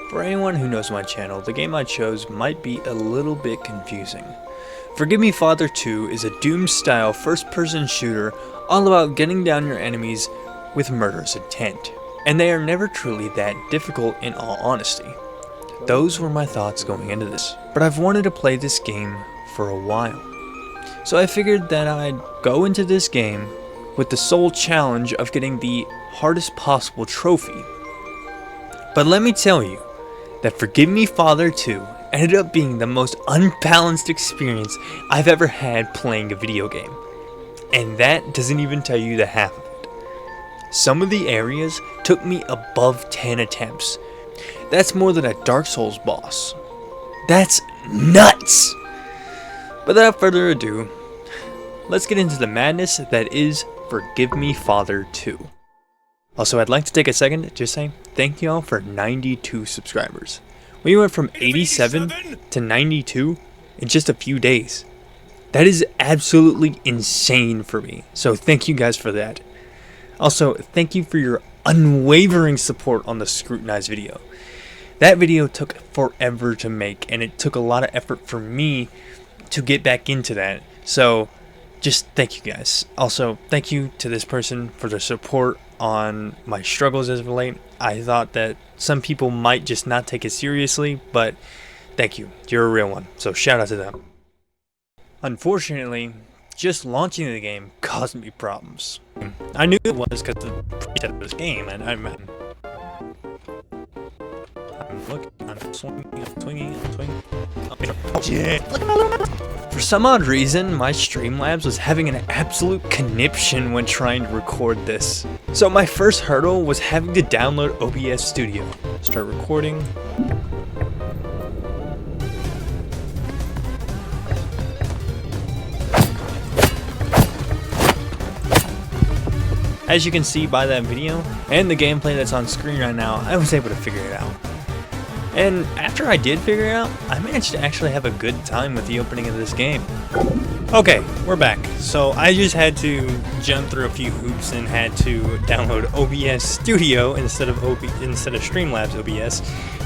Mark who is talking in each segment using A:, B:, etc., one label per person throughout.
A: For anyone who knows my channel, the game I chose might be a little bit confusing. Forgive Me Father 2 is a Doom-style first-person shooter all about getting down your enemies with murderous intent. And they are never truly that difficult in all honesty. Those were my thoughts going into this, but I've wanted to play this game for a while. So I figured that I'd go into this game with the sole challenge of getting the hardest possible trophy. But let me tell you, that Forgive Me Father 2 ended up being the most unbalanced experience I've ever had playing a video game. And that doesn't even tell you the half of it. Some of the areas took me above 10 attempts. That's more than a Dark Souls boss. That's nuts! But without further ado, let's get into the madness that is Forgive Me Father 2. Also, I'd like to take a second to just say thank you all for 92 subscribers. We went from 87 to 92 in just a few days. That is absolutely insane for me, so thank you guys for that. Also, thank you for your unwavering support on the scrutinized video. That video took forever to make, and it took a lot of effort for me to get back into that, so just thank you guys. Also, thank you to this person for their support on my struggles as of late. I thought that some people might just not take it seriously, but thank you. You're a real one, so shout out to them. Unfortunately, just launching the game caused me problems. I knew it was because of the preset of this game, and I'm looking, I'm swinging. Oh, yeah. For some odd reason, my Streamlabs was having an absolute conniption when trying to record this. So my first hurdle was having to download OBS Studio. Start recording. As you can see by that video, and the gameplay that's on screen right now, I was able to figure it out. And after I did figure it out, I managed to actually have a good time with the opening of this game. Okay, we're back. So I just had to jump through a few hoops and had to download OBS Studio instead of Streamlabs OBS,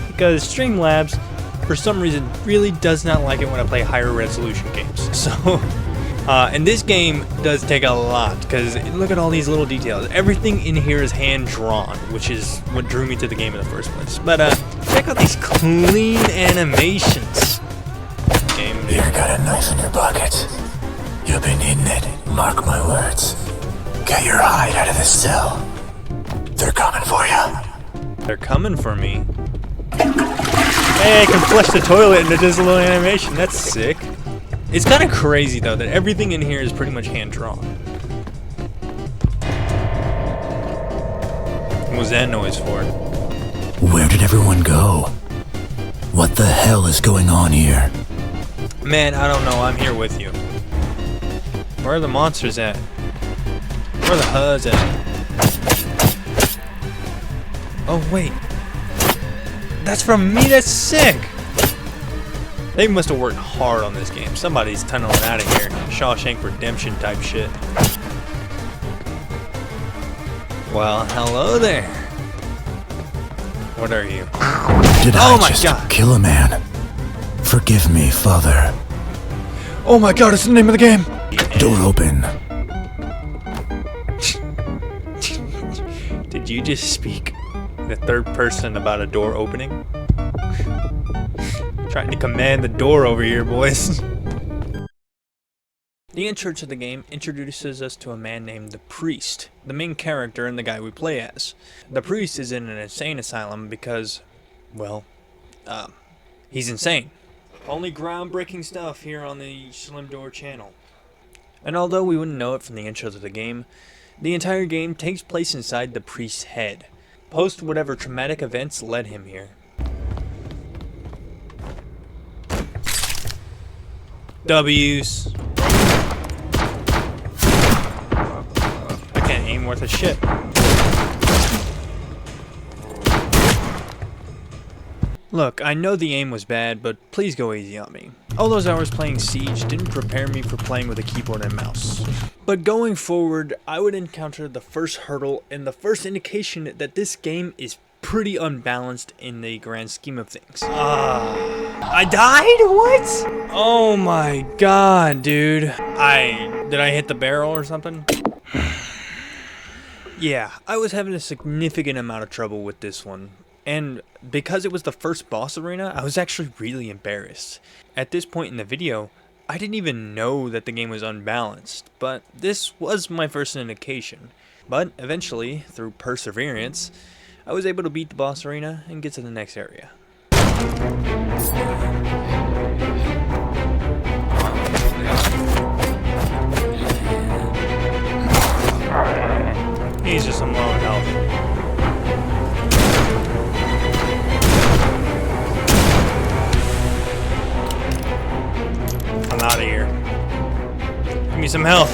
A: because Streamlabs, for some reason, really does not like it when I play higher resolution games. So, and this game does take a lot, because look at all these little details. Everything in here is hand-drawn, which is what drew me to the game in the first place. But check out these clean animations.
B: You got a knife in your pocket. You'll be needing it, mark my words. Get your hide out of this cell. They're coming for you.
A: They're coming for me? Hey, I can flush the toilet into this little animation. That's sick. It's kind of crazy, though, that everything in here is pretty much hand-drawn. What was that noise for?
B: Where did everyone go? What the hell is going on here?
A: Man, I don't know. I'm here with you. Where are the monsters at? Where are the HUDs at? Oh, wait. That's from me? That's sick! They must have worked hard on this game. Somebody's tunneling out of here. Shawshank Redemption type shit. Well, hello there. What are you?
B: Did I just kill a man? Forgive me, Father.
A: Oh my god, it's the name of the game!
B: Door open.
A: Did you just speak in the third person about a door opening? Trying to command the door over here, boys. The intro to the game introduces us to a man named the Priest, the main character and the guy we play as. The Priest is in an insane asylum because, well, he's insane. Only groundbreaking stuff here on the Slim Door channel. And although we wouldn't know it from the intro to the game, the entire game takes place inside the Priest's head, post whatever traumatic events led him here. W's. I can't aim worth a shit. Look, I know the aim was bad, but please go easy on me. All those hours playing Siege didn't prepare me for playing with a keyboard and mouse. But going forward, I would encounter the first hurdle and the first indication that this game is pretty unbalanced in the grand scheme of things. I died? What? Oh my god, dude. Did I hit the barrel or something? Yeah, I was having a significant amount of trouble with this one. And because it was the first boss arena, I was actually really embarrassed. At this point in the video, I didn't even know that the game was unbalanced, but this was my first indication. But eventually, through perseverance, I was able to beat the boss arena and get to the next area. He's just on low health. I'm out of here. Give me some health.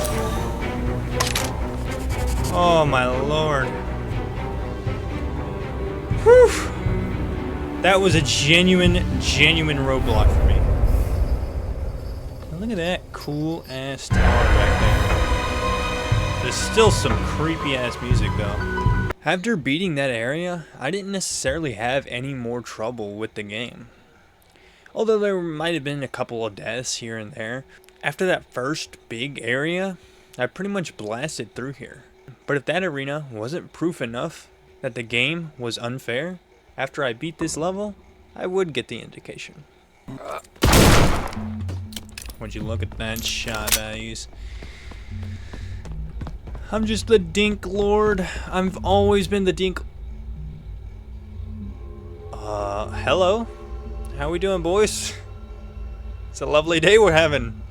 A: Oh my lord. Whew. That was a genuine roadblock for me. Look at that cool ass tower back there. There's still some creepy ass music though. After beating that area, I didn't necessarily have any more trouble with the game. Although there might have been a couple of deaths here and there. After that first big area, I pretty much blasted through here. But if that arena wasn't proof enough that the game was unfair, after I beat this level, I would get the indication. Would you look at that shot values? I'm just the dink lord. I've always been the dink. Hello? How we doing, boys? It's a lovely day we're having.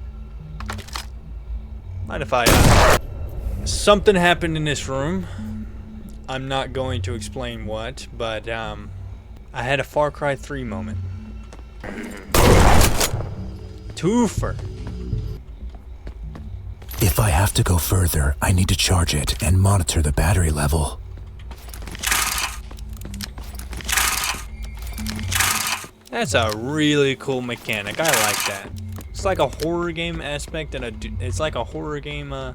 A: Mind if I, something happened in this room. I'm not going to explain what, but, I had a Far Cry 3 moment. Twofer.
B: If I have to go further, I need to charge it and monitor the battery level.
A: That's a really cool mechanic. I like that. It's like a horror game aspect and it's like a horror game, I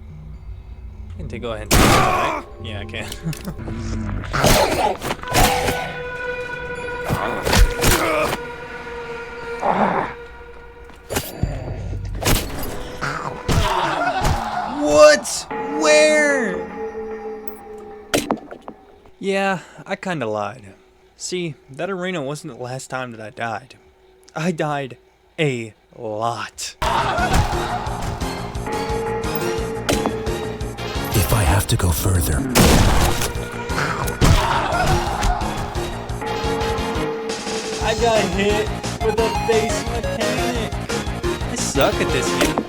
A: can go ahead and do that, right? Yeah, I can. What? Where? Yeah, I kinda lied. See, that arena wasn't the last time that I died. I died a lot.
B: If I have to go further.
A: I got hit with a base mechanic. I suck at this game.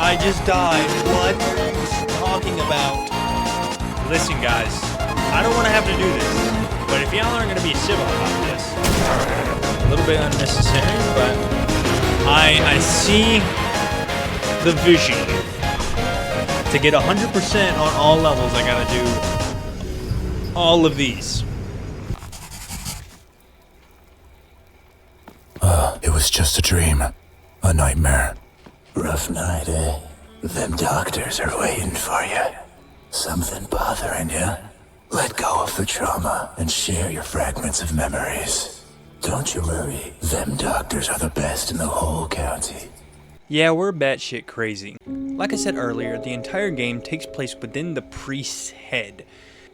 A: I just died. What are you talking about? Listen, guys. I don't want to have to do this, but if y'all aren't going to be civil about this, a little bit unnecessary, but I see the vision. To get 100% on all levels, I got to do all of these.
B: It was just a dream. A nightmare. Rough night, eh? Them doctors are waiting for you. Something bothering you? Let go of the trauma and share your fragments of memories. Don't you worry, them doctors are the best in the whole county.
A: Yeah, we're batshit crazy. Like I said earlier, the entire game takes place within the priest's head.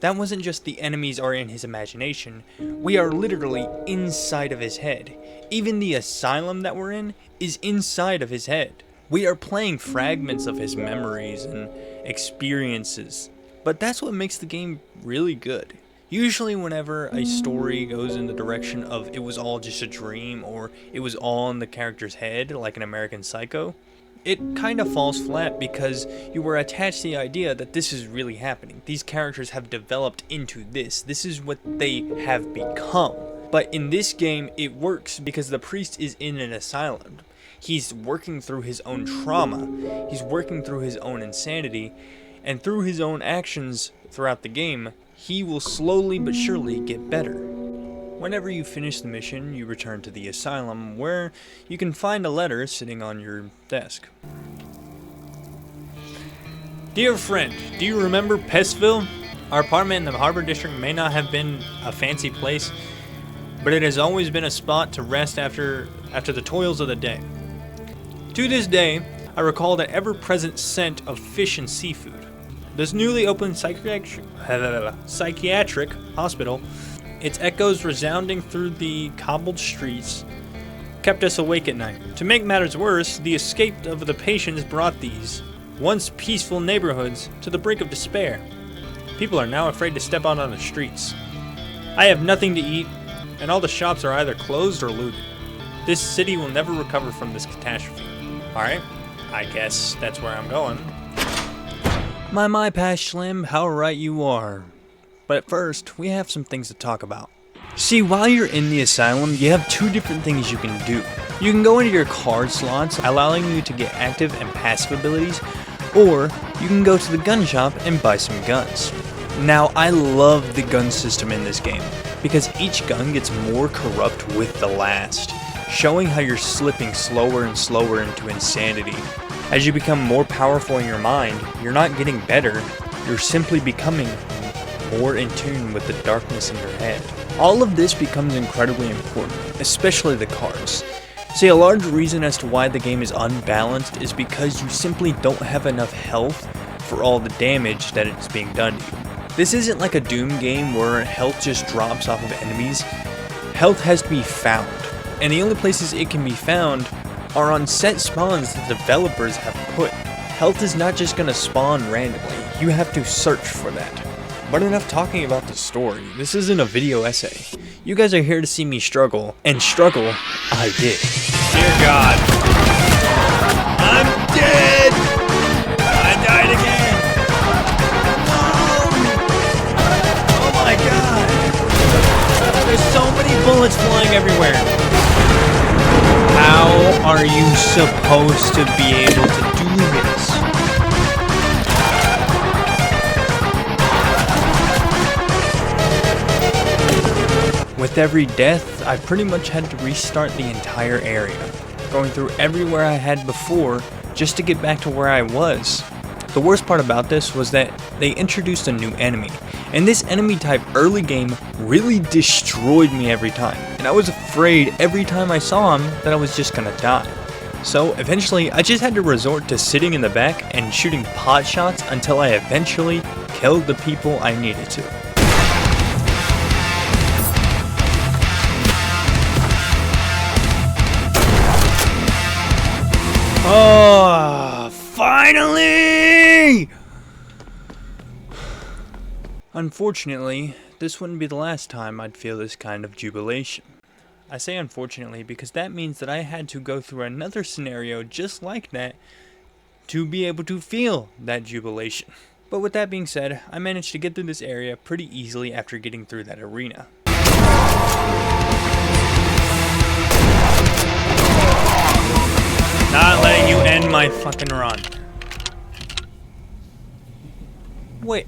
A: That wasn't just the enemies are in his imagination, we are literally inside of his head. Even the asylum that we're in is inside of his head. We are playing fragments of his memories and experiences. But that's what makes the game really good. Usually whenever a story goes in the direction of it was all just a dream or it was all in the character's head, like an American Psycho, it kind of falls flat because you were attached to the idea that this is really happening. These characters have developed into this. This is what they have become. But in this game, it works because the priest is in an asylum. He's working through his own trauma. He's working through his own insanity. And through his own actions throughout the game, he will slowly but surely get better. Whenever you finish the mission, you return to the asylum where you can find a letter sitting on your desk. Dear friend, do you remember Pestville? Our apartment in the Harbor District may not have been a fancy place, but it has always been a spot to rest after the toils of the day. To this day, I recall that ever-present scent of fish and seafood. This newly opened psychiatric hospital, its echoes resounding through the cobbled streets, kept us awake at night. To make matters worse, the escape of the patients brought these once peaceful neighborhoods to the brink of despair. People are now afraid to step out on the streets. I have nothing to eat, and all the shops are either closed or looted. This city will never recover from this catastrophe. Alright, I guess that's where I'm going. My Pash Slim, how right you are. But first, we have some things to talk about. See, while you're in the asylum, you have two different things you can do. You can go into your card slots, allowing you to get active and passive abilities, or you can go to the gun shop and buy some guns. Now, I love the gun system in this game, because each gun gets more corrupt with the last, showing how you're slipping slower and slower into insanity. As you become more powerful in your mind, you're not getting better, you're simply becoming more in tune with the darkness in your head. All of this becomes incredibly important, especially the cards. See, a large reason as to why the game is unbalanced is because you simply don't have enough health for all the damage that it's being done to you. This isn't like a Doom game where health just drops off of enemies. Health has to be found, and the only places it can be found are on set spawns that developers have put. Health is not just gonna spawn randomly, you have to search for that. But enough talking about the story, this isn't a video essay. You guys are here to see me struggle, and struggle, I did. Dear God. I'm dead! I died again! Oh my God! There's so many bullets flying everywhere! How are you supposed to be able to do this? With every death, I pretty much had to restart the entire area, going through everywhere I had before just to get back to where I was. The worst part about this was that they introduced a new enemy, and this enemy type early game really destroyed me every time, and I was afraid every time I saw him that I was just gonna die. So eventually I just had to resort to sitting in the back and shooting pot shots until I eventually killed the people I needed to. Oh, finally! Unfortunately, this wouldn't be the last time I'd feel this kind of jubilation. I say unfortunately because that means that I had to go through another scenario just like that to be able to feel that jubilation. But with that being said, I managed to get through this area pretty easily after getting through that arena. Not letting you end my fucking run. Wait.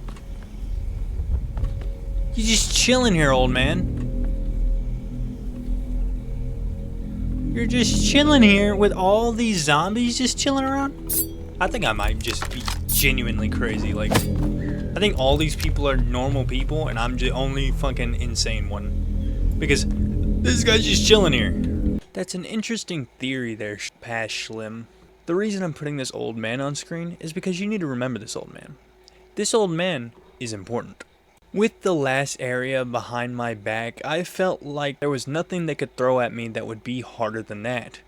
A: You just chilling here, old man. You're just chilling here with all these zombies just chilling around? I think I might just be genuinely crazy. Like, I think all these people are normal people and I'm the only fucking insane one. Because this guy's just chilling here. That's an interesting theory there, Pash Slim. The reason I'm putting this old man on screen is because you need to remember this old man. This old man is important. With the last area behind my back, I felt like there was nothing they could throw at me that would be harder than that.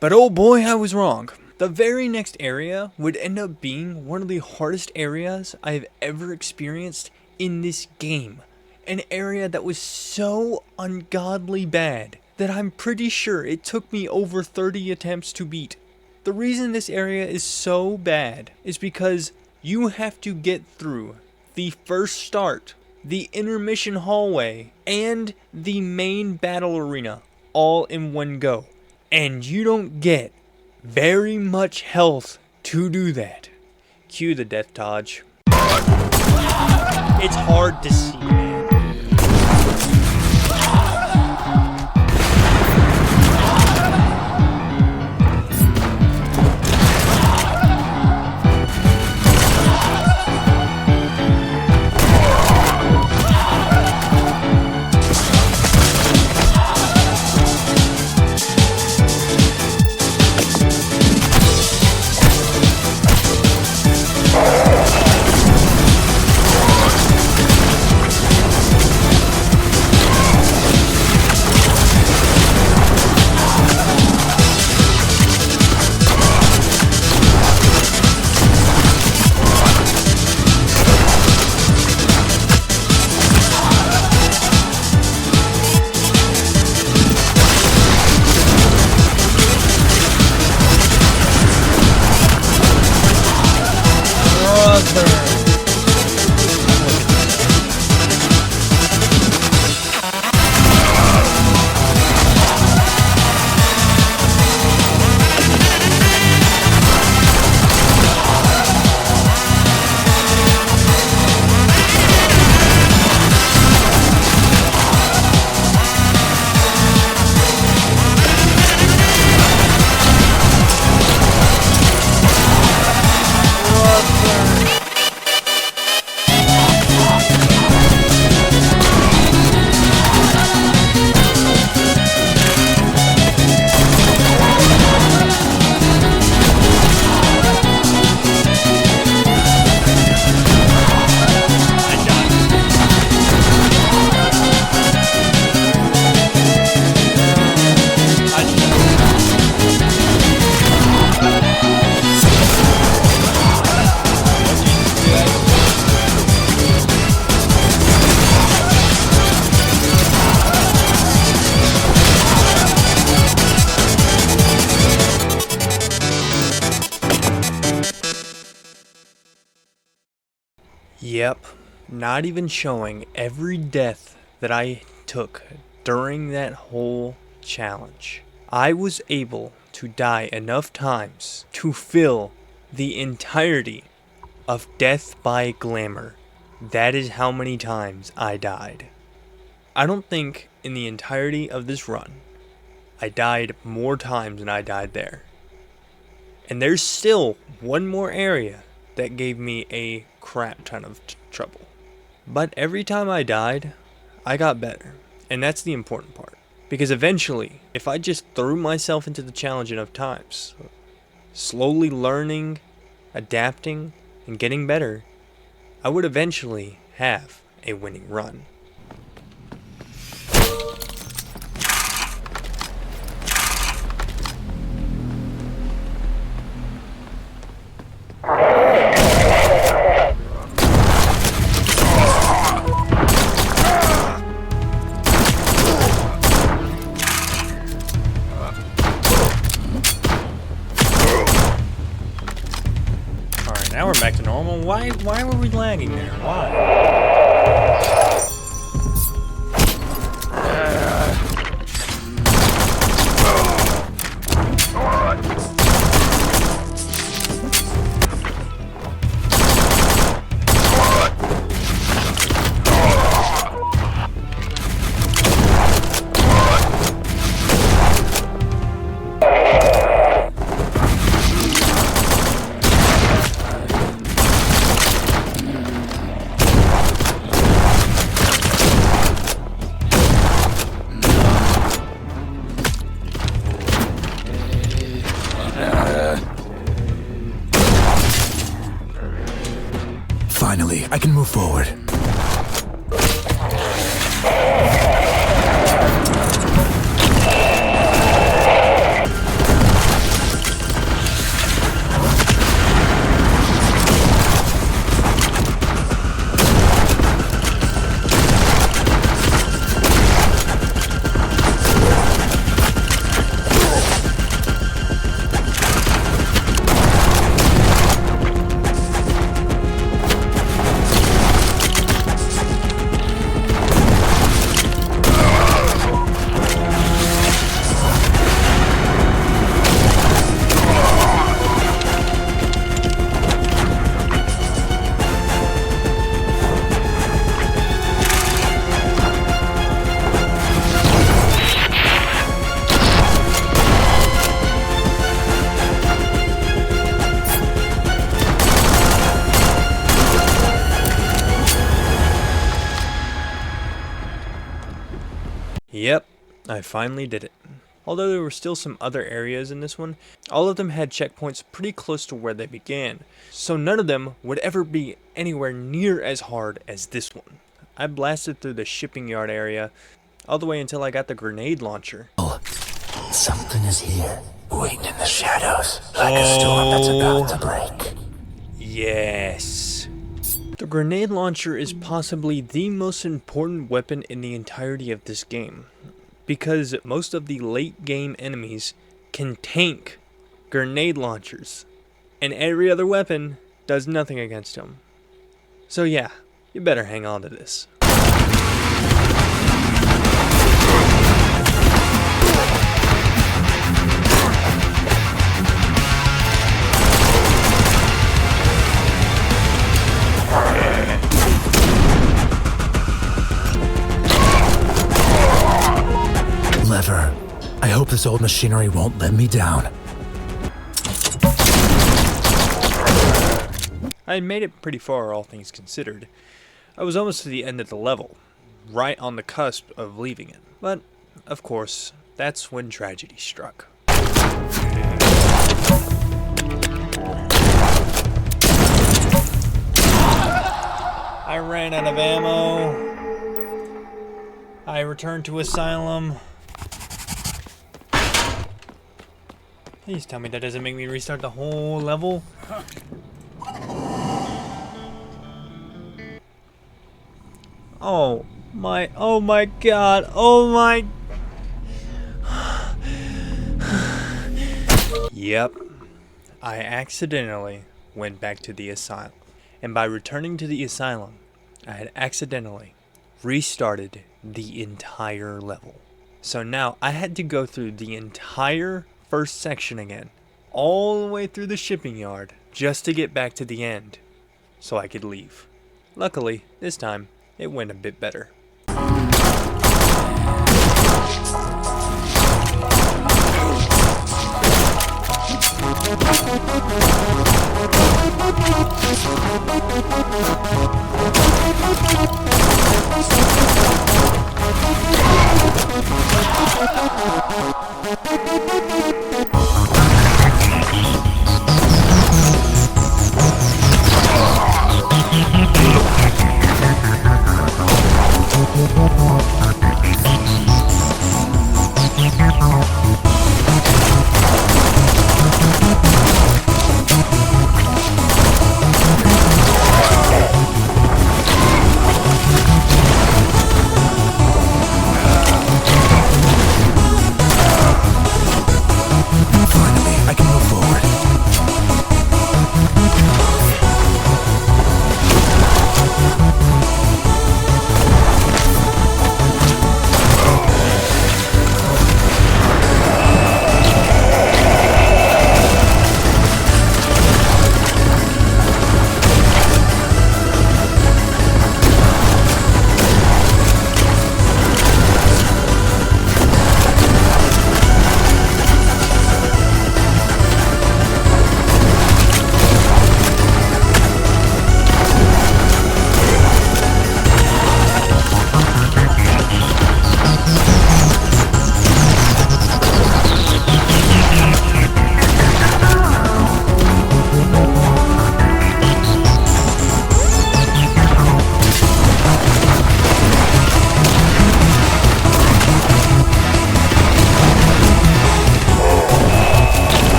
A: But oh boy, I was wrong. The very next area would end up being one of the hardest areas I have ever experienced in this game. An area that was so ungodly bad that I'm pretty sure it took me over 30 attempts to beat. The reason this area is so bad is because you have to get through the first start, the intermission hallway, and the main battle arena all in one go. And you don't get very much health to do that. Cue the death dodge. It's hard to see, man. Yep, not even showing every death that I took during that whole challenge. I was able to die enough times to fill the entirety of Death by Glamour. That is how many times I died. I don't think in the entirety of this run, I died more times than I died there. And there's still one more area that gave me a crap ton of trouble. But every time I died, I got better. And that's the important part. Because eventually, if I just threw myself into the challenge enough times, slowly learning, adapting, and getting better, I would eventually have a winning run. Now we're back to normal. Why were we lagging there? Why?
B: Finally, I can move forward.
A: Yep, I finally did it. Although there were still some other areas in this one, all of them had checkpoints pretty close to where they began, so none of them would ever be anywhere near as hard as this one. I blasted through the shipping yard area, all the way until I got the grenade launcher.
B: Oh, something is here, waiting in the shadows, like a storm that's about to break.
A: Yes. The grenade launcher is possibly the most important weapon in the entirety of this game, because most of the late game enemies can tank grenade launchers, and every other weapon does nothing against them. So yeah, you better hang on to this.
B: Lever. I hope this old machinery won't let me down.
A: I had made it pretty far, all things considered. I was almost to the end of the level, right on the cusp of leaving it. But, of course, that's when tragedy struck. I ran out of ammo. I returned to Asylum. Please tell me that doesn't make me restart the whole level. Oh my god, oh my. Yep, I accidentally went back to the asylum. and by returning to the asylum, I had accidentally restarted the entire level. So now I had to go through the entire first section again, all the way through the shipping yard, just to get back to the end, so I could leave. Luckily, this time, it went a bit better.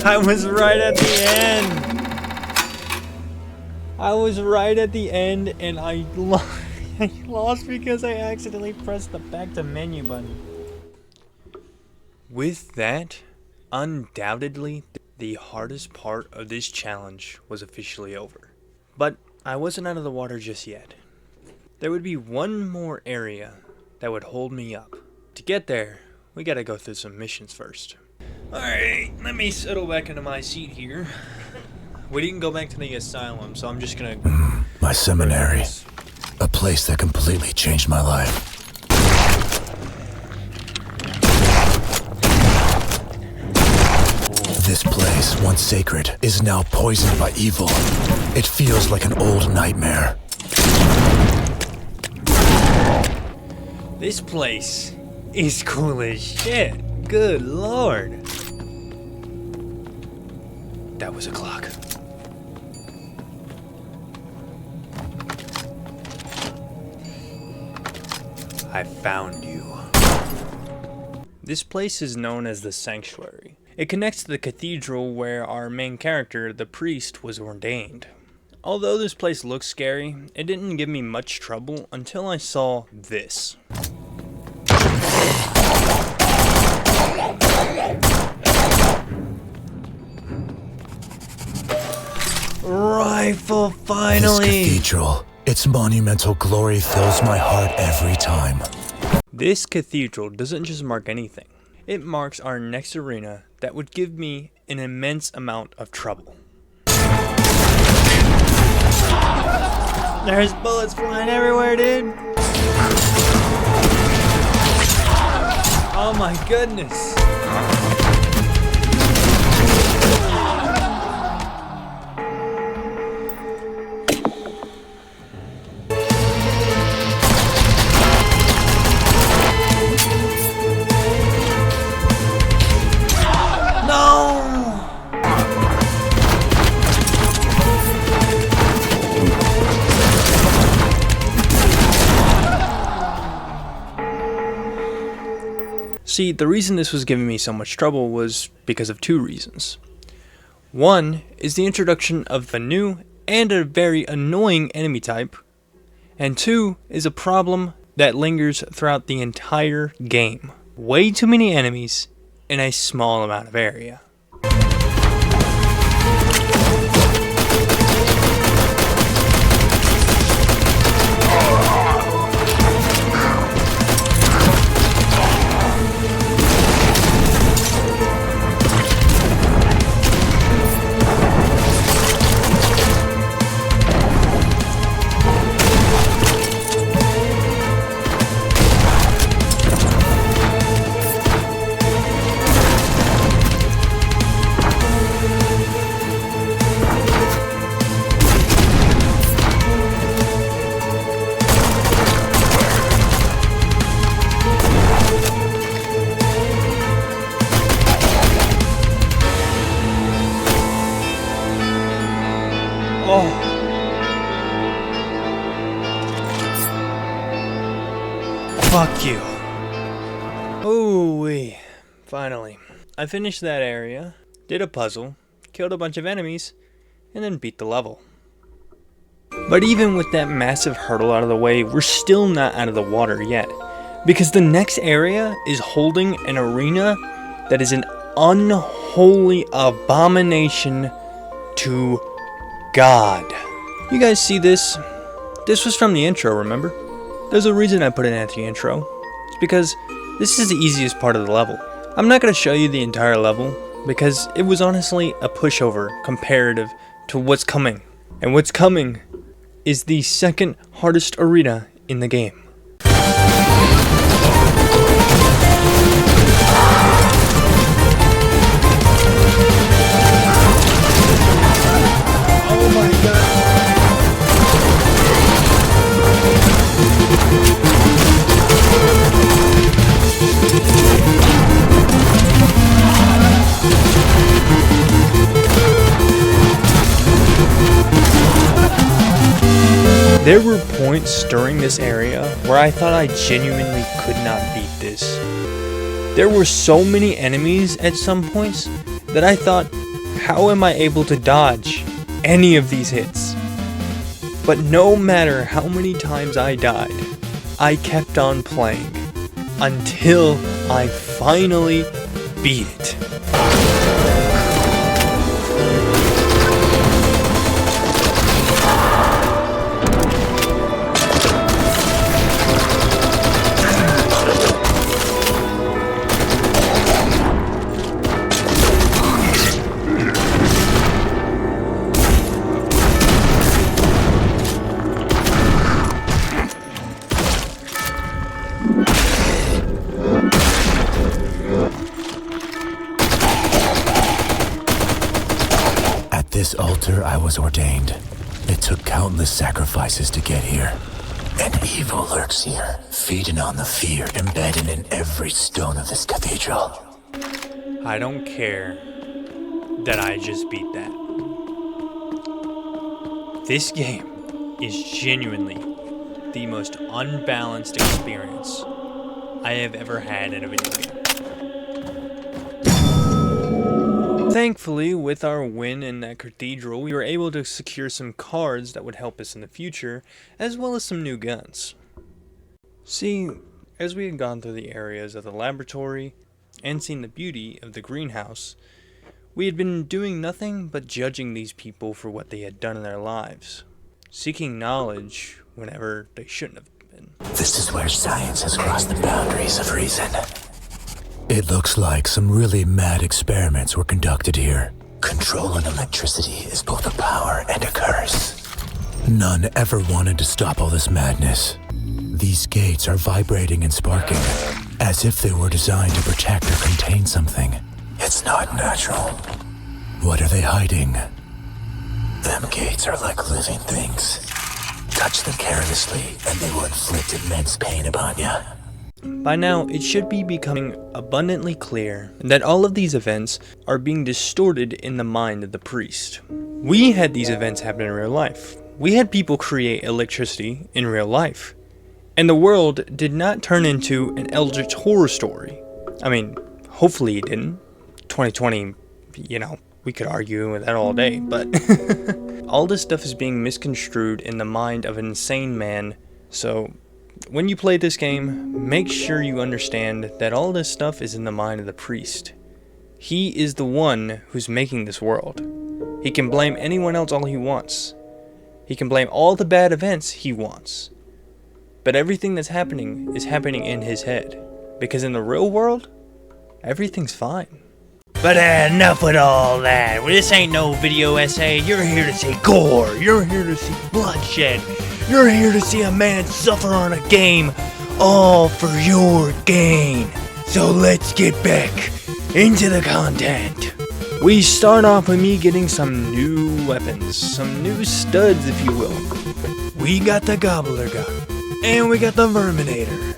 A: I was right at the end. I was right at the end, and I lost because I accidentally pressed the back to menu button. With that, undoubtedly, the hardest part of this challenge was officially over. But I wasn't out of the water just yet. There would be one more area that would hold me up. To get there, we gotta go through some missions first. Alright, let me settle back into my seat here. We didn't go back to the asylum, so I'm just gonna...
B: My seminary. A place that completely changed my life. This place, once sacred, is now poisoned by evil. It feels like an old nightmare.
A: This place is cool as shit. Good lord. That was a clock. I found you. This place is known as the Sanctuary. It connects to the cathedral where our main character, the priest, was ordained. Although this place looks scary, it didn't give me much trouble until I saw this. Rifle, finally!
B: This cathedral, its monumental glory fills my heart every time.
A: This cathedral doesn't just mark anything. It marks our next arena that would give me an immense amount of trouble. There's bullets flying everywhere, dude! Oh my goodness. See, the reason this was giving me so much trouble was because of two reasons. One is the introduction of a new and a very annoying enemy type, and two is a problem that lingers throughout the entire game. Way too many enemies in a small amount of area. Oh. Fuck you. Ooh-wee. Finally. I finished that area, did a puzzle, killed a bunch of enemies, and then beat the level. But even with that massive hurdle out of the way, we're still not out of the water yet. Because the next area is holding an arena that is an unholy abomination to God. You guys see this? This was from the intro, remember? There's a reason I put it at the intro. It's because this is the easiest part of the level. I'm not going to show you the entire level because it was honestly a pushover comparative to what's coming. And what's coming is the second hardest arena in the game. Oh my god. There were points during this area where I thought I genuinely could not beat this. There were so many enemies at some points that I thought, how am I able to dodge any of these hits? But no matter how many times I died, I kept on playing until I finally beat it.
B: This altar I was ordained. It took countless sacrifices to get here. And evil lurks here, feeding on the fear embedded in every stone of this cathedral.
A: I don't care that I just beat that. This game is genuinely the most unbalanced experience I have ever had in a video game. Thankfully, with our win in that cathedral, we were able to secure some cards that would help us in the future, as well as some new guns. See, as we had gone through the areas of the laboratory and seen the beauty of the greenhouse, we had been doing nothing but judging these people for what they had done in their lives, seeking knowledge whenever they shouldn't have been.
B: This is where science has crossed the boundaries of reason. It looks like some really mad experiments were conducted here. Controlling electricity is both a power and a curse. None ever wanted to stop all this madness. These gates are vibrating and sparking, as if they were designed to protect or contain something. It's not natural. What are they hiding? Them gates are like living things. Touch them carelessly, and they will inflict immense pain upon you.
A: By now, it should be becoming abundantly clear that all of these events are being distorted in the mind of the priest. We had these events happen in real life. We had people create electricity in real life. And the world did not turn into an eldritch horror story. I mean, hopefully it didn't. 2020, we could argue with that all day, but all this stuff is being misconstrued in the mind of an insane man. So when you play this game, make sure you understand that all this stuff is in the mind of the priest. He is the one who's making this world. He can blame anyone else all he wants. He can blame all the bad events he wants. But everything that's happening is happening in his head. Because in the real world, everything's fine. But enough with all that. This ain't no video essay. You're here to see gore. You're here to see bloodshed. You're here to see a man suffer on a game, all for your gain. So let's get back into the content. We start off with me getting some new weapons, some new studs if you will. We got the Gobbler gun, and we got the Verminator.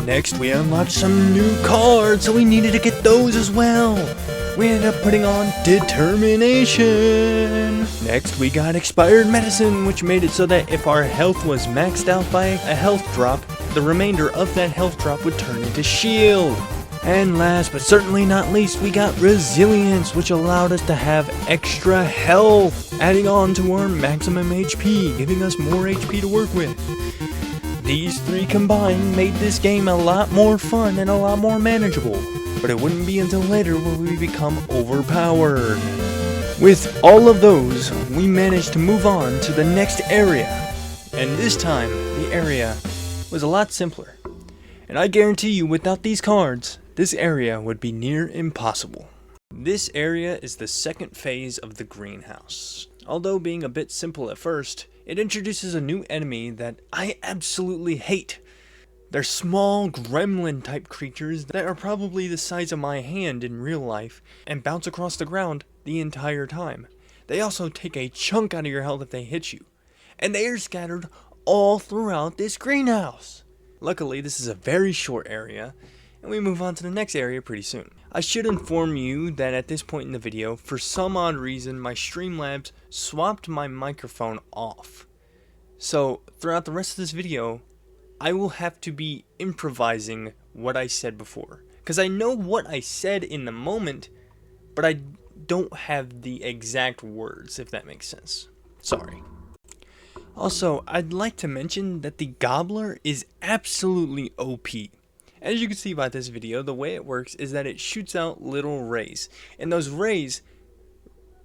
A: Next we unlocked some new cards, so we needed to get those as well. We ended up putting on Determination. Next we got Expired Medicine, which made it so that if our health was maxed out by a health drop, the remainder of that health drop would turn into shield. And last but certainly not least, we got Resilience, which allowed us to have extra health, adding on to our maximum HP, giving us more HP to work with. These three combined made this game a lot more fun and a lot more manageable, but it wouldn't be until later where we become overpowered. With all of those, we managed to move on to the next area, and this time, the area was a lot simpler. And I guarantee you, without these cards, this area would be near impossible. This area is the second phase of the greenhouse. Although being a bit simple at first, it introduces a new enemy that I absolutely hate. They're small gremlin type creatures that are probably the size of my hand in real life and bounce across the ground the entire time. They also take a chunk out of your health if they hit you. And they are scattered all throughout this greenhouse. Luckily, this is a very short area, and we move on to the next area pretty soon. I should inform you that at this point in the video, for some odd reason, my Streamlabs swapped my microphone off. So, throughout the rest of this video, I will have to be improvising what I said before. Because I know what I said in the moment, but I don't have the exact words, if that makes sense. Sorry. Also, I'd like to mention that the Gobbler is absolutely OP. As you can see by this video, the way it works is that it shoots out little rays. And those rays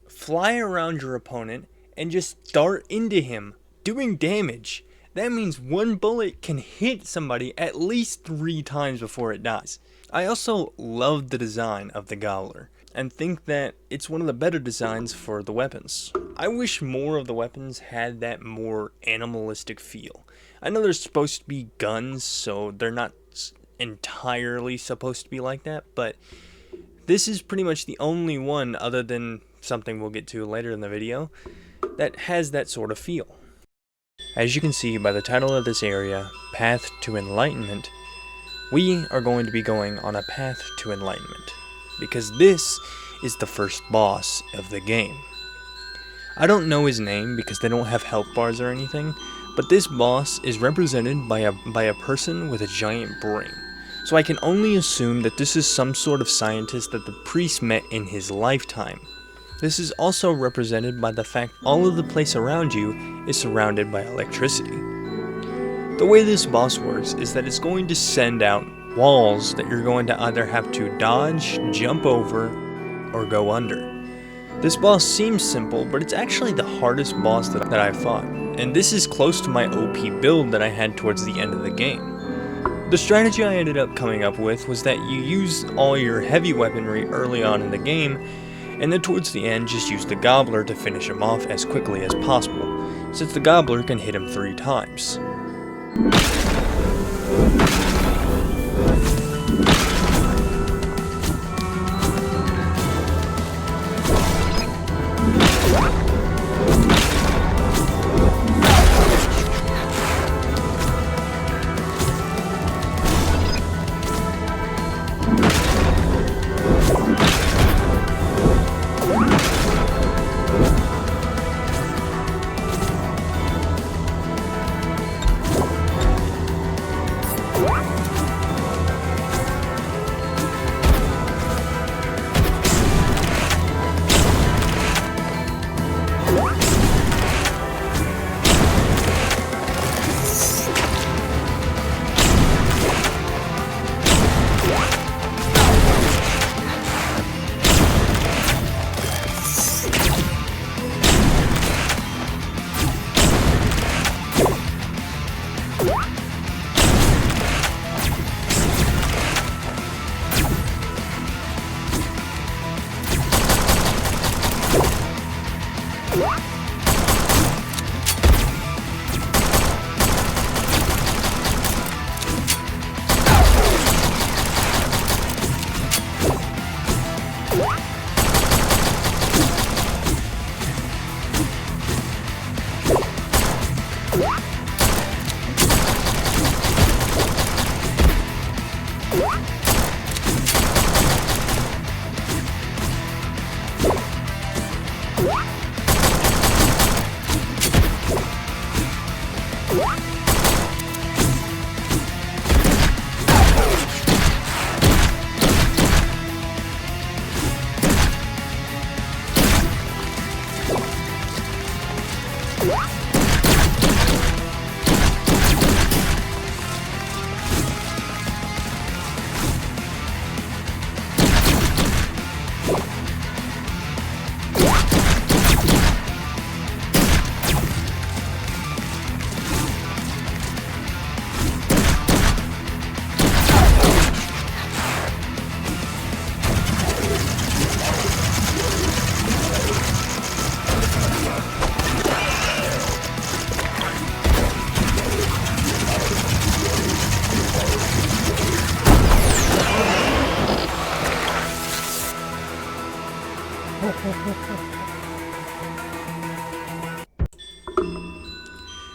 A: fly around your opponent and just dart into him, doing damage. That means one bullet can hit somebody at least 3 times before it dies. I also love the design of the Gobbler, and think that it's one of the better designs for the weapons. I wish more of the weapons had that more animalistic feel. I know they're supposed to be guns, so they're not entirely supposed to be like that, but this is pretty much the only one, other than something we'll get to later in the video, that has that sort of feel. As you can see by the title of this area, Path to Enlightenment, we are going to be going on a path to enlightenment, because this is the first boss of the game. I don't know his name because they don't have health bars or anything, but this boss is represented by a person with a giant brain. So I can only assume that this is some sort of scientist that the priest met in his lifetime. This is also represented by the fact all of the place around you is surrounded by electricity. The way this boss works is that it's going to send out walls that you're going to either have to dodge, jump over, or go under. This boss seems simple, but it's actually the hardest boss that I've fought, and this is close to my OP build that I had towards the end of the game. The strategy I ended up coming up with was that you use all your heavy weaponry early on in the game, and then towards the end just use the Gobbler to finish him off as quickly as possible, since the Gobbler can hit him 3 times.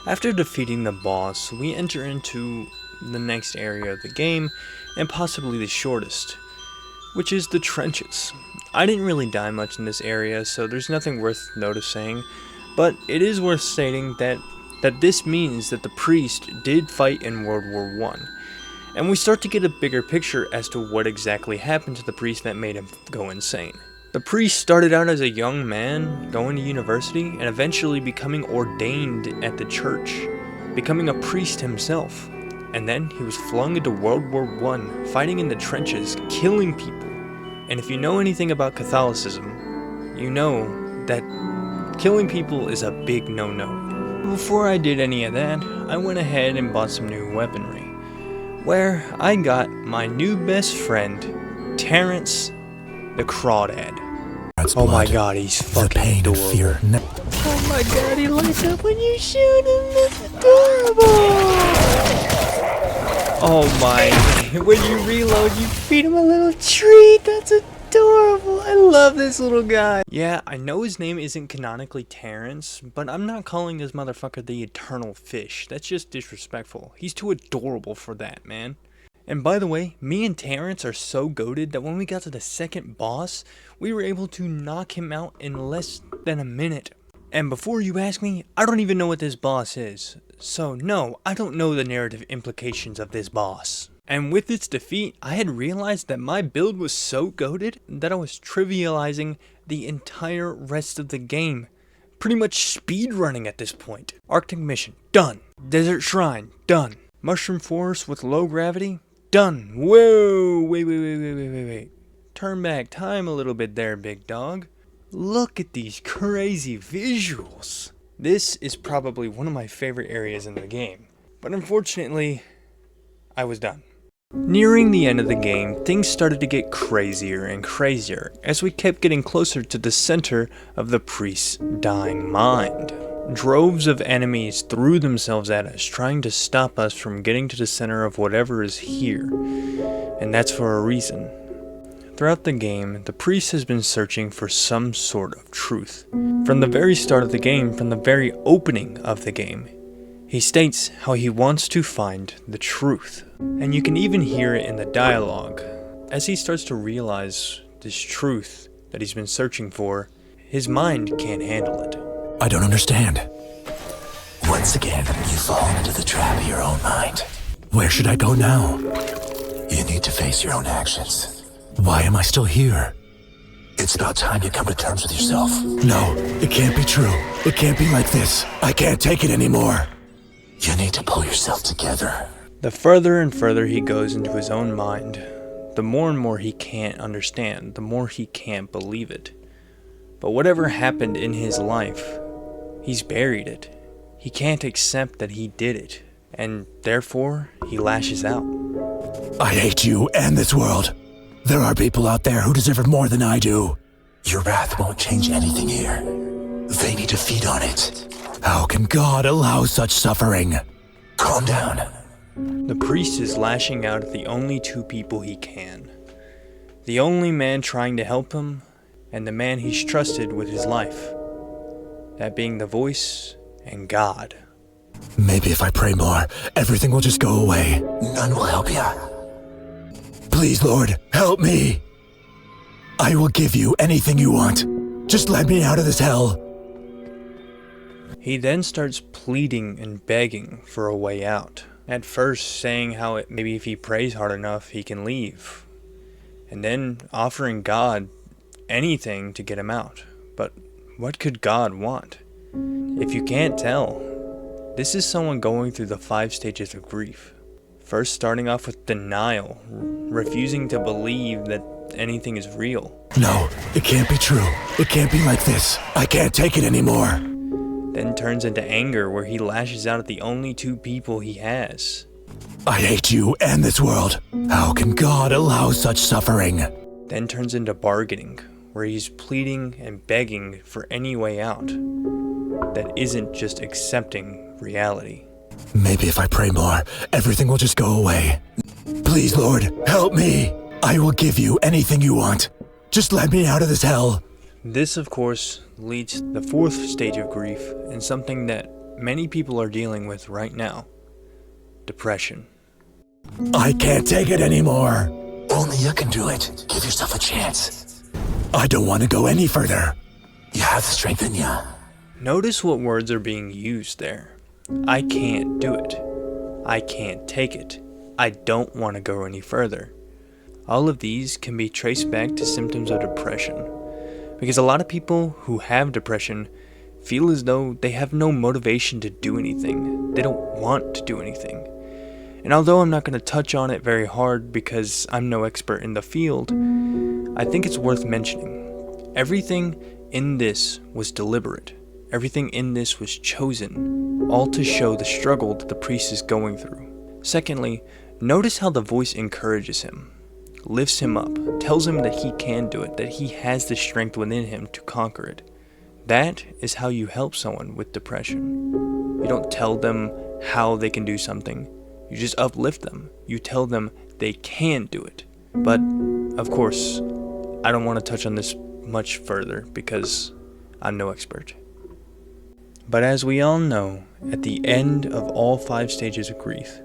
A: After defeating the boss, we enter into the next area of the game, and possibly the shortest, which is the trenches. I didn't really die much in this area, so there's nothing worth noticing, but it is worth stating that this means that the priest did fight in World War I. And we start to get a bigger picture as to what exactly happened to the priest that made him go insane. The priest started out as a young man, going to university, and eventually becoming ordained at the church, becoming a priest himself. And then he was flung into World War I, fighting in the trenches, killing people. And if you know anything about Catholicism, you know that killing people is a big no-no. Before I did any of that, I went ahead and bought some new weaponry, where I got my new best friend, Terrence the Crawdad. Oh my god, he's fucking adorable. Oh my god, he lights up when you shoot him, that's adorable! Oh my, when you reload, you feed him a little treat, that's adorable! I love this little guy. Yeah, I know his name isn't canonically Terrence, but I'm not calling this motherfucker the Eternal Fish. That's just disrespectful. He's too adorable for that, man. And by the way, me and Terrence are so goated that when we got to the second boss, we were able to knock him out in less than a minute. And before you ask me, I don't even know what this boss is. So no, I don't know the narrative implications of this boss. And with its defeat, I had realized that my build was so goated that I was trivializing the entire rest of the game. Pretty much speedrunning at this point. Arctic Mission, done. Desert Shrine, done. Mushroom Forest with low gravity, done. Whoa, wait. Turn back time a little bit there, big dog. Look at these crazy visuals. This is probably one of my favorite areas in the game. But unfortunately, I was done. Nearing the end of the game, things started to get crazier and crazier as we kept getting closer to the center of the priest's dying mind. Droves of enemies threw themselves at us, trying to stop us from getting to the center of whatever is here, and that's for a reason. Throughout the game, the priest has been searching for some sort of truth. From the very start of the game, from the very opening of the game, he states how he wants to find the truth. And you can even hear it in the dialogue. As he starts to realize this truth that he's been searching for, his mind can't handle it.
B: I don't understand. Once again, you've fallen into the trap of your own mind. Where should I go now? You need to face your own actions. Why am I still here? It's about time you come to terms with yourself. No, it can't be true. It can't be like this. I can't take it anymore. You need to pull yourself together.
A: The further and further he goes into his own mind, the more and more he can't understand, the more he can't believe it. But whatever happened in his life, he's buried it. He can't accept that he did it, and therefore he lashes out.
B: I hate you and this world. There are people out there who deserve it more than I do. Your wrath won't change anything here. They need to feed on it. How can God allow such suffering? Calm down.
A: The priest is lashing out at the only two people he can. The only man trying to help him, and the man he's trusted with his life. That being the voice and God.
B: Maybe if I pray more, everything will just go away. None will help you. Please, Lord, help me. I will give you anything you want. Just let me out of this hell.
A: He then starts pleading and begging for a way out. At first saying how maybe if he prays hard enough he can leave. And then offering God anything to get him out. But what could God want? If you can't tell, this is someone going through the 5 stages of grief. First starting off with denial, refusing to believe that anything is real.
B: No, it can't be true. It can't be like this. I can't take it anymore.
A: Then turns into anger where he lashes out at the only two people he has.
B: I hate you and this world. How can God allow such suffering?
A: Then turns into bargaining, where he's pleading and begging for any way out that isn't just accepting reality.
B: Maybe if I pray more, everything will just go away. Please, Lord, help me. I will give you anything you want. Just let me out of this hell.
A: This, of course, leads to the 4th stage of grief and something that many people are dealing with right now. Depression.
B: I can't take it anymore. Only you can do it. Give yourself a chance. I don't want to go any further. You have the strength in you.
A: Notice what words are being used there. I can't do it. I can't take it. I don't want to go any further. All of these can be traced back to symptoms of depression. Because a lot of people who have depression feel as though they have no motivation to do anything. They don't want to do anything. And although I'm not going to touch on it very hard because I'm no expert in the field, I think it's worth mentioning. Everything in this was deliberate. Everything in this was chosen, all to show the struggle that the priest is going through. Secondly, notice how the voice encourages him, lifts him up, tells him that he can do it, that he has the strength within him to conquer it. That is how you help someone with depression. You don't tell them how they can do something. You just uplift them. You tell them they can do it. But, of course, I don't want to touch on this much further because I'm no expert. But as we all know, at the end of all 5 stages of grief,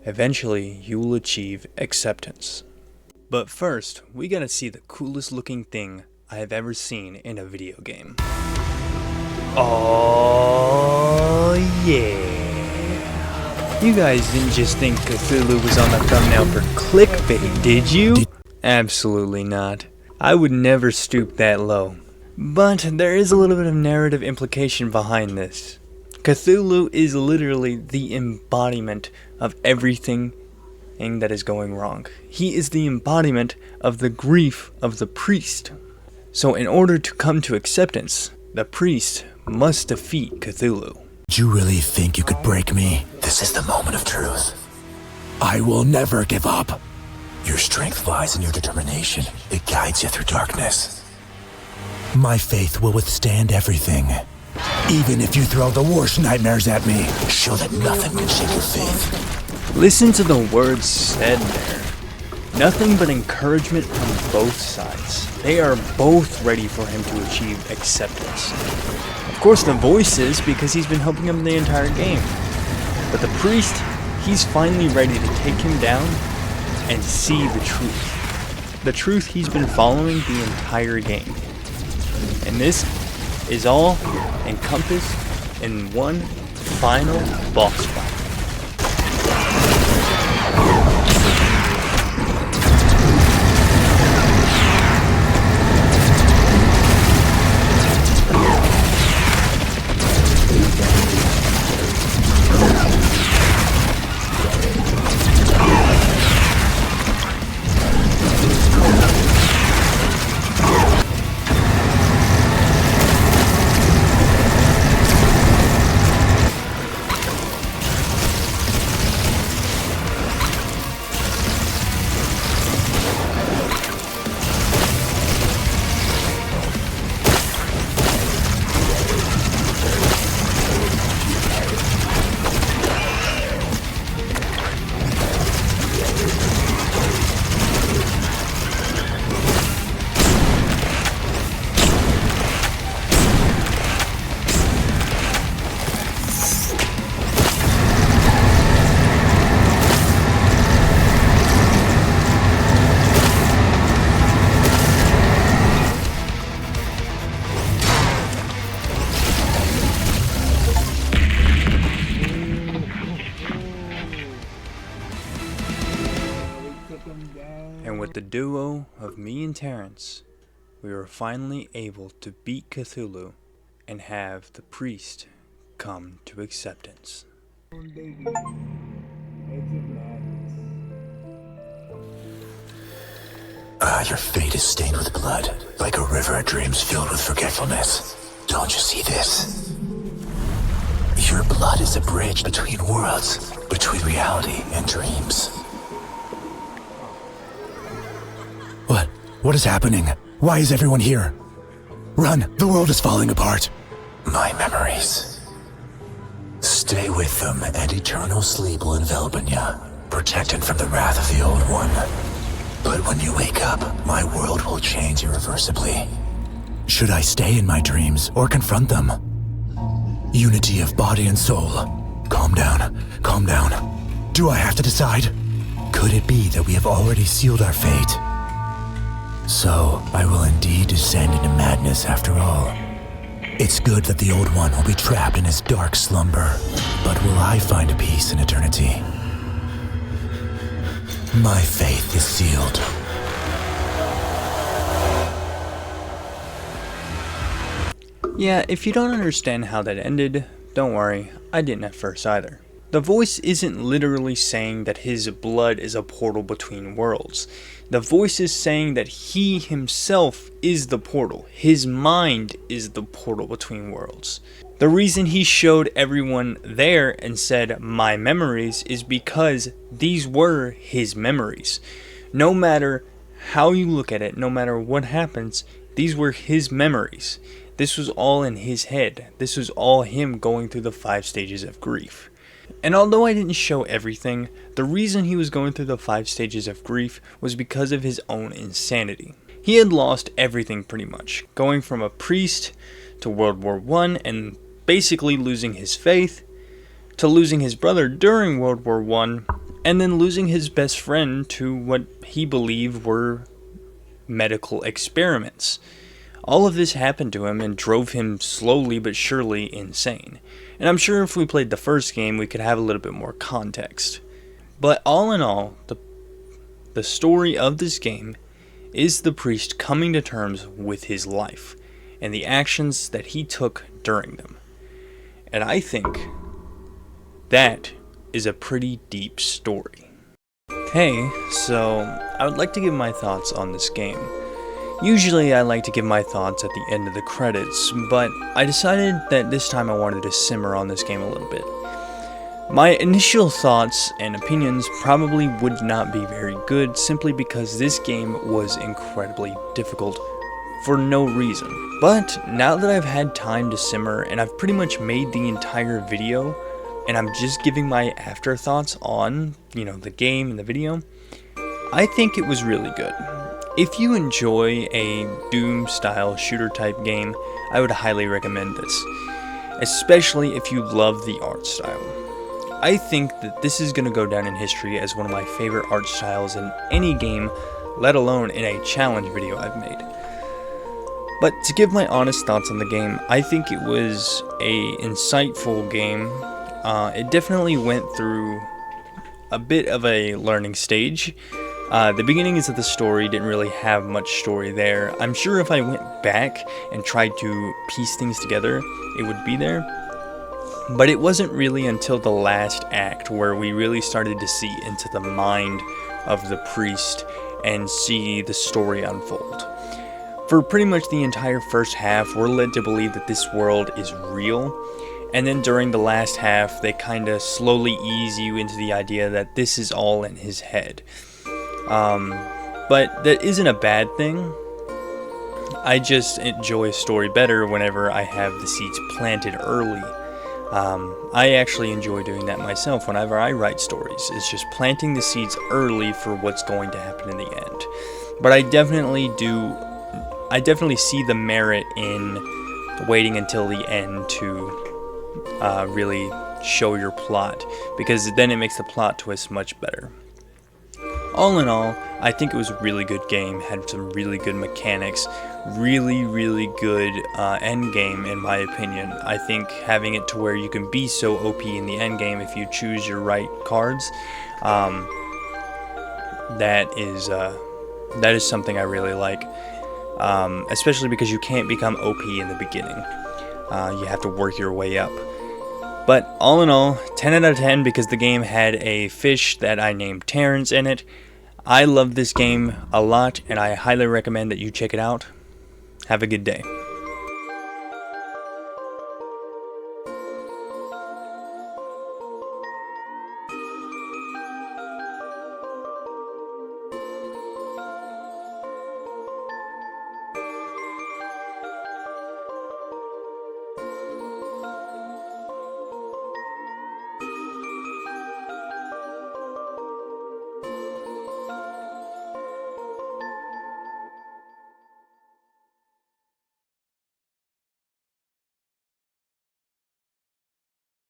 A: eventually you will achieve acceptance. But first, we gotta see the coolest looking thing I have ever seen in a video game. Oh yeah! You guys didn't just think Cthulhu was on the thumbnail for clickbait, did you? Absolutely not. I would never stoop that low. But there is a little bit of narrative implication behind this. Cthulhu is literally the embodiment of everything that is going wrong. He is the embodiment of the grief of the priest. So in order to come to acceptance, the priest must defeat Cthulhu.
B: Do you really think you could break me? This is the moment of truth. I will never give up. Your strength lies in your determination. It guides you through darkness. My faith will withstand everything. Even if you throw the worst nightmares at me, show that nothing can shake your faith.
A: Listen to the words said there. Nothing but encouragement from both sides. They are both ready for him to achieve acceptance. Of course, the voice is, because he's been helping him the entire game. But the priest, he's finally ready to take him down and see the truth. The truth he's been following the entire game. And this is all encompassed in one final boss fight. And with the duo of me and Terrence, we were finally able to beat Cthulhu and have the priest come to acceptance.
B: Your fate is stained with blood, like a river of dreams filled with forgetfulness. Don't you see this? Your blood is a bridge between worlds, between reality and dreams. What is happening? Why is everyone here? Run! The world is falling apart! My memories. Stay with them, and eternal sleep will envelop you, protected from the wrath of the Old One. But when you wake up, my world will change irreversibly. Should I stay in my dreams or confront them? Unity of body and soul. Calm down, calm down. Do I have to decide? Could it be that we have already sealed our fate? So, I will indeed descend into madness after all. It's good that the Old One will be trapped in his dark slumber, but will I find peace in eternity? My faith is sealed.
A: Yeah, if you don't understand how that ended, don't worry, I didn't at first either. The voice isn't literally saying that his blood is a portal between worlds. The voice is saying that he himself is the portal. His mind is the portal between worlds. The reason he showed everyone there and said, "my memories," is because these were his memories. No matter how you look at it, no matter what happens, these were his memories. This was all in his head. This was all him going through the 5 stages of grief. And although I didn't show everything, the reason he was going through the 5 stages of grief was because of his own insanity. He had lost everything pretty much, going from a priest to World War I and basically losing his faith, to losing his brother during World War I, and then losing his best friend to what he believed were medical experiments. All of this happened to him and drove him slowly but surely insane. And I'm sure if we played the first game, we could have a little bit more context. But all in all, the story of this game is the priest coming to terms with his life and the actions that he took during them. And I think that is a pretty deep story. Hey, so I would like to give my thoughts on this game. Usually I like to give my thoughts at the end of the credits, but I decided that this time I wanted to simmer on this game a little bit. My initial thoughts and opinions probably would not be very good simply because this game was incredibly difficult for no reason. But now that I've had time to simmer and I've pretty much made the entire video and I'm just giving my afterthoughts on, the game and the video, I think it was really good. If you enjoy a Doom style shooter type game, I would highly recommend this, especially if you love the art style. I think that this is going to go down in history as one of my favorite art styles in any game, let alone in a challenge video I've made. But to give my honest thoughts on the game, I think it was a insightful game. It definitely went through a bit of a learning stage. The beginnings of the story didn't really have much story there. I'm sure if I went back and tried to piece things together, it would be there. But it wasn't really until the last act where we really started to see into the mind of the priest and see the story unfold. For pretty much the entire first half, we're led to believe that this world is real, and then during the last half, they kind of slowly ease you into the idea that this is all in his head. But that isn't a bad thing. I just enjoy a story better whenever I have the seeds planted early. I actually enjoy doing that myself whenever I write stories. It's just planting the seeds early for what's going to happen in the end. But I definitely see the merit in waiting until the end to really show your plot, because then it makes the plot twist much better. All in all, I think it was a really good game, had some really good mechanics, really, really good end game in my opinion. I think having it to where you can be so OP in the end game if you choose your right cards, that is something I really like. Especially because you can't become OP in the beginning. You have to work your way up. But all in all, 10 out of 10 because the game had a fish that I named Terrence in it. I love this game a lot and I highly recommend that you check it out. Have a good day.